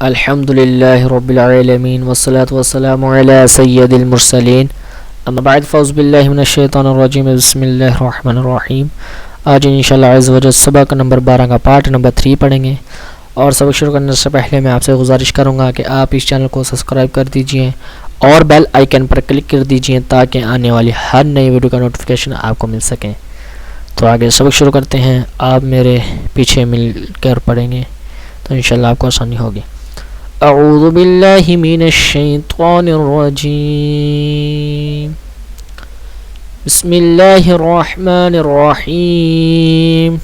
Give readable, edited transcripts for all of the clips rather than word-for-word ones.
अल्हम्दुलिल्लाहि रब्बिल आलमीन वस्सलातु वस्सलामु अला सय्यदिल मुरसलीन अम्मा बाद फ़ौज़ु बिल्लाहि मिनश शैतानिर रजीम बिस्मिल्लाहिर रहमानिर रहीम। आज इंशाअल्लाह अज़्ज़ व जल सबक नंबर 12 का पार्ट नंबर 3 पढ़ेंगे। और सबक शुरू करने से पहले मैं आपसे गुजारिश करूँगा कि आप इस चैनल को सब्सक्राइब कर दीजिए और बेल आइकन पर क्लिक कर दीजिए ताकि आने वाली हर नई वीडियो का नोटिफिकेशन आपको मिल सके। तो आगे सबक शुरू करते हैं। आप मेरे पीछे मिलकर पढ़ेंगे तो इंशाअल्लाह आपको आसानी होगी। अऊज़ु बिल्लाहि मिनश शैतानिर रजीम बिस्मिल्लाहिर रहमानिर रहीम।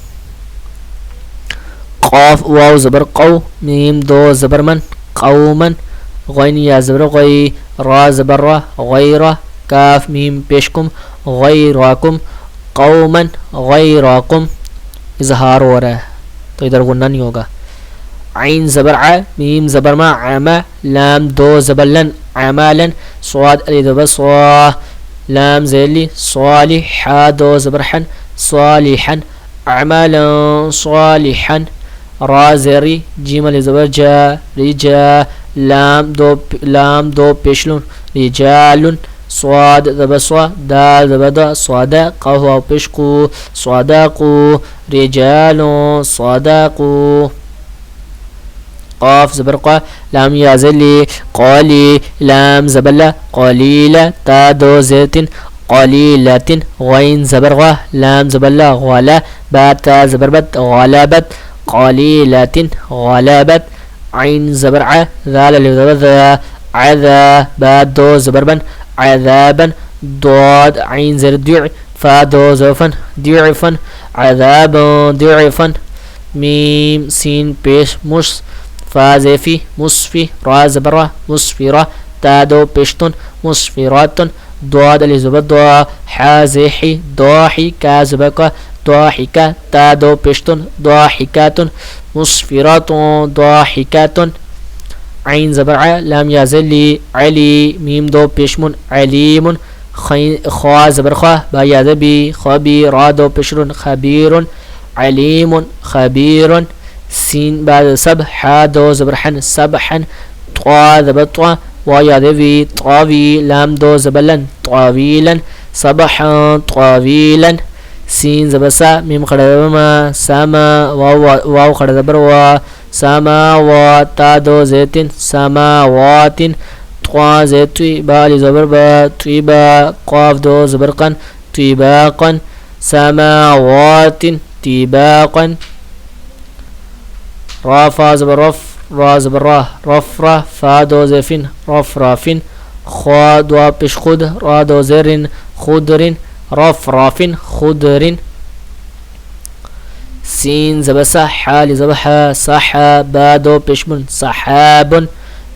क़ाफ वाव ज़बर क़ौ, मीम दो ज़बर मन, क़ौमन, ग़ैन या ज़बर ग़ै, रा ज़बर रा, ग़ैरा, काफ मीम पेशकुम, ग़ैराकुम, क़ौमन ग़ैराकुम। इज़हार हो रहा है तो इधर गुन्ना नहीं होगा। आइन ज़बर आ, मीम ज़बर मा, आमा, लाम दो ज़बर लन, अमालन, स्वाद अली ज़बर स्वा, लाम ज़ेली, स्वालिह, हा दो ज़बर हन, स्वालिहन, अमालन स्वालिहन, रा ज़ेरी, जीम अली ज़बर जा, रिजा, लाम दो पेशलुन, रिजालुन, स्वाद ज़बर स्वा, दाल ज़बर दा, स्वादा, क़हवा पेशकु, स्वादाकु, रिजालुन स्वादाकु। क़ाफ ज़बर क़ा, लाम या ज़ली, क़ाली, लाम ज़बर ला, क़लीला, ता दो ज़ेतिन, क़लीलतिन, ग़ैन ज़बर ग़ा, लाम ज़बर ला, ग़ला, बा ता ज़बर बत, ग़लबत, क़लीलतिन, ग़लबत, आइन ज़बर आ, ज़ाल अलिफ ज़बर ज़ा, अज़ा, बा दो ज़बर बन, अज़ाबन, दाद आइन ज़र दुअ, फा दो ज़फन, दुअफन, अज़ाबन दुअफन, मीम सीन पेश मुश, फा ज़ेफ़ी मुस्फ़ी, रा ज़बर रा, मुस्फ़िरा, ता दो पेशतुन, मुस्फ़िरातुन, दाद अलिफ ज़बर दा, हा ज़ेही, दाही, का ज़बर का, दाहिका, ता दो पेशतुन, दाहिकातुन, मुस्फ़िरातुन, दाहिकातुन, आइन ज़बर आ, लाम या ज़ली, अली, मीम दो पेशमुन, अलीमुन, ख़ा ज़बर ख़ा, बा या ज़बी, ख़बी, रा दो पेशरुन, ख़बीरुन, अलीमुन, ख़बीरुन, सीन बाद सब, हा दो ज़बर हन, सबहन, त्वा ज़बर त्वा, वा या ज़वी, त्वावी, लाम दो ज़बर लन, त्वावीलन, सबहन त्वावीलन, सीन ज़बर सा, मीम खड़ा ज़बर मा, सामा, वाव खड़ा ज़बर वा, सामावा, ता दो ज़ैतिन, सामावातिन, त्वा ज़ैतुई, बा अली ज़बर बा, त्विबा, क़ाफ दो ज़बर क़न, त्विबाक़न, सामावातिन, त्विबाक़न, रा फा ज़बर रफ़, रा ज़बर रा, रफ़रा, फा दो ज़ेफ़िन, रफ़राफ़िन, ख़ा दो पेश खुद, रा दो ज़ेरिन, खुदरिन, रफ़राफ़िन, खुदरिन, सीन ज़बर सा, हा अली ज़बर हा, सहा, बा दो पेशमुन, सहाबुन,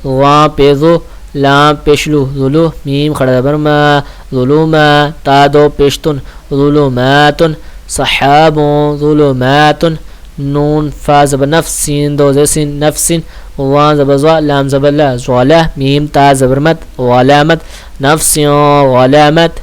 वा पेज़ु, लाम पेशलु, ज़ुलु, मीम खड़ा ज़बर मा, ज़ुलुमा, ता दो पेशतुन, ज़ुलुमातुन, सहाबुन, ज़ुलुमातुन, नून फा ज़बर नफ्स, सीन दो ज़ेसिन, नफ्सिन, वा ज़बर ज़ा, लाम ज़बर ला, ज़्वाला, मीम ता ज़बर मत, ग़लामत, नफ्सियों ग़लामत,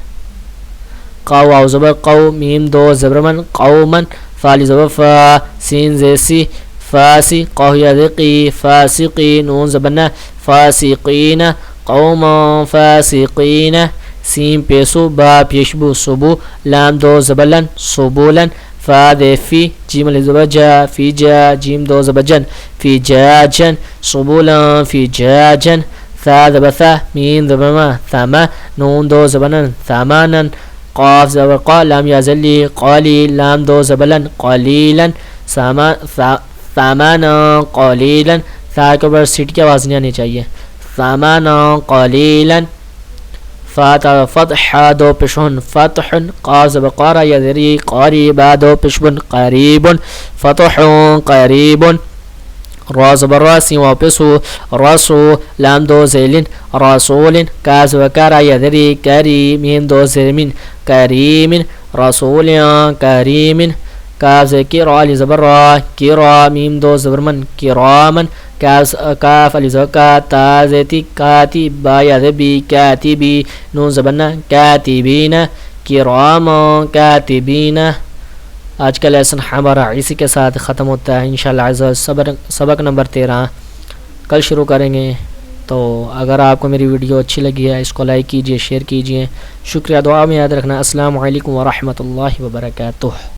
क़ा वाव ज़बर क़ौ, मीम दो ज़बर मन, क़ौमन, फ़ाली ज़बर फ़ा, सीन ज़ेसी, फ़ासी, क़ाह या ज़िक़ी, फ़ासिक़ी, नून ज़बर ना, फ़ासिक़ीना, क़ौमन फ़ासिक़ीना, सीन पेशु, बा पेशबु, सुबु, लाम दो ज़बर लन, सुबुलन, फा ज़ेफ़ी, जीम अलिफ ज़बर जा, फ़ी जा, जीम दो ज़बर जन, फ़ी जाजन, सुबुलन फ़ी जाजन, सा ज़बर सा, मीम ज़बर मा, थमा, नून दो ज़बर नन, थमानन, क़ाफ ज़बर क़ा, लाम या ज़ली, क़ाली, लाम दो ज़बर लन, क़लीलन, सामाना क़लीलन, सा के ऊपर सीट की आवाज़ नहीं आनी चाहिए, सामाना क़लीलन, फ़ाता फ़तह, दो पेशुन, फ़तहुन, क़ाफ ज़बर क़ारा या ज़री, क़ारी, बा दो पेशबुन, क़रीबुन, फ़तहुन क़रीबुन, रा ज़बर रा, सीन वाव पेशु, रसू, लाम दो ज़ेलिन, रसूलिन, काफ ज़बर कारा या ज़री, करी, मीम दो ज़ेमिन, करीमिन, रसूलिन करीमिन, काफ ज़की, रा अली ज़बर रा, किरा, मीम दो ज़बर मन, किरामन, काफ अली ज़बर का, ता ज़ेती, काती, बा या ज़बी, कातिबी, नून ज़बर ना, कातिबीना, किरामन कातिबीना। आज का लेसन हमारा इसी के साथ ख़त्म होता है इंशाअल्लाह। सबक नंबर 13 कल शुरू करेंगे। तो अगर आपको मेरी वीडियो अच्छी लगी है इसको लाइक कीजिए, शेयर कीजिए। शुक्रिया, दुआ में याद रखना। अस्सलामु अलैकुम व रहमतुल्लाहि व बरकातुहू।